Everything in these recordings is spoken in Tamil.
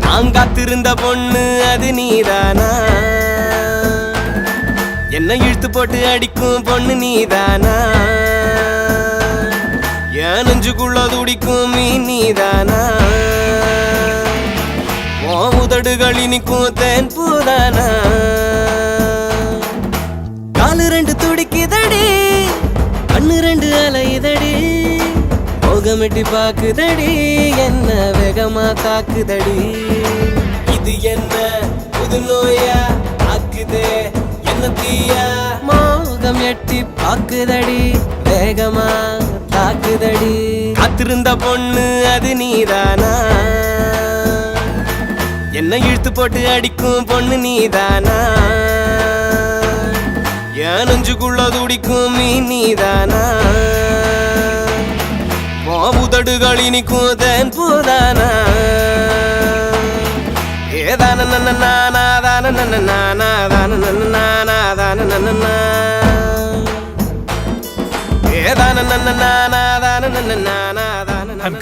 நான் காத்திருந்த பொண்ணு அது நீதானா? என்ன இழுத்து போட்டு அடிக்கும் பொண்ணு நீதானா? என் நெஞ்சுக்குள்ள துடிக்கும் மீன் நீதானா? உதடுகள் இனிக்கும் தேன் பூதானா? காலு ரெண்டு துடிக்குதடி, கண்ணு ரெண்டு அலையுதடி, முகமிட்டி பாக்குதடி, என்ன வேகமா தாக்குதடி. இது என்ன புது நோயா ஆக்குதே என்ன தீயா? மோகம் எட்டி பாக்குதடி, வேகமா தாக்குதடி. காத்திருந்த பொண்ணு அது நீதானா? என்ன இழுத்து போட்டு அடிக்கும் பொண்ணு நீதானா? என் நெஞ்சுக்குள்ள துடிக்கும் மீன் நீதானா? உதடுகள் இனிக்கும் தேன் பூதானா? ஏதான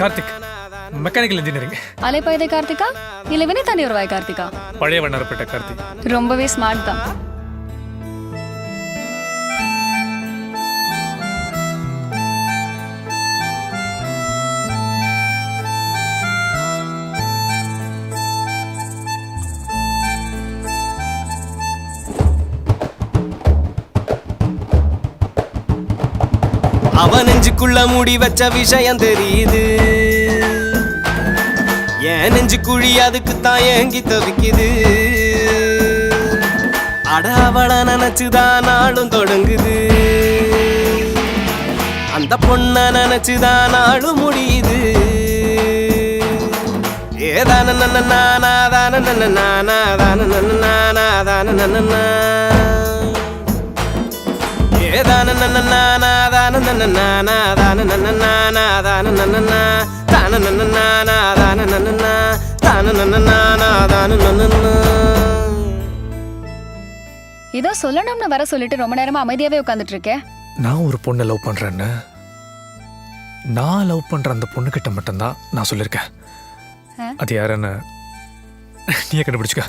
கார்த்திக், மெக்கானிக்கல் இன்ஜினியரிங். அலைப்பாய்தை கார்த்திகா இல்ல வினிதானி ஒரு வாய் கார்த்திகா? பழைய வண்ணாரப்பேட்டை கார்த்திக். ரொம்பவே ஸ்மார்ட் தான். அவன் நெஞ்சுக்குள்ள மூடி வச்ச விஷயம் தெரியுது, என் நெஞ்சு குழி அதுக்குத்தான் ஏங்கி தவிக்குது. அட அவள நினைச்சுதான் நாளும் தொடங்குது, அந்த பொண்ண நினைச்சுதான் நாளும் முடியுது. ஏதான ஏதோ சொல்லணும்னு வர சொல்லிட்டு ரொம்ப நேரமா அமைதியாவே உட்கார்ந்துட்டு இருக்கேன். நான் ஒரு பொண்ணை லவ் பண்றேன்னு நான் லவ் பண்ற அந்த பொண்ணு கிட்ட மட்டும்தான் நான் சொல்லிருக்கேன். அது யாருன்னு நீயே கண்டுபிடிச்சுக்க.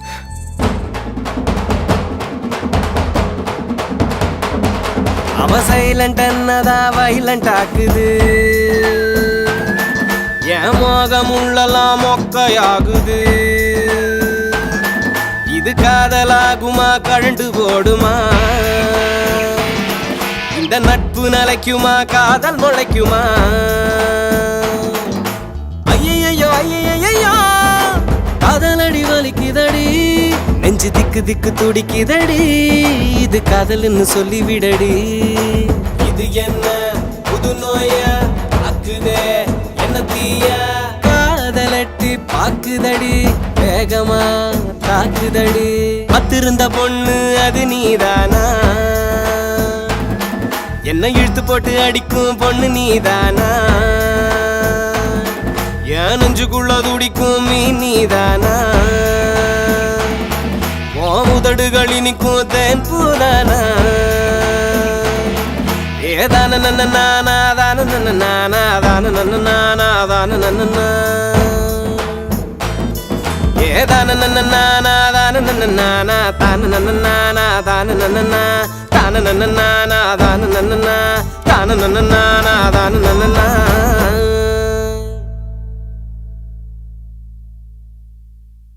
அவ சைலண்ட் என்னதா வைலண்ட் ஆக்குது, என் மோகம் உள்ளலாம் மொக்கையாகுது. இது காதலாகுமா கழண்டு போடுமா? இந்த நட்பு நிலைக்குமா காதல் முளைக்குமா? ஐயையோ ஐயையோ காதலடி வலிக்குதடி, நெஞ்சு திக்கு திக்கு துடிக்குதடி, இது காதல்னு சொல்லி விடடி. இது என்ன புது நோயா ஆக்குதே என்ன தீயா? காதலட்டி பாக்குதடி, வேகமா தாக்குதடி. பத்திருந்த பொண்ணு அது நீதானா? என்ன இழுத்து போட்டு அடிக்கும் பொண்ணு நீதானா? என் நெஞ்சுக்குள்ள துடிக்கும் மீன் நீதானா? உதடுகள் இனிக்கும் தேன் பூதானா? ஏதான ஏதான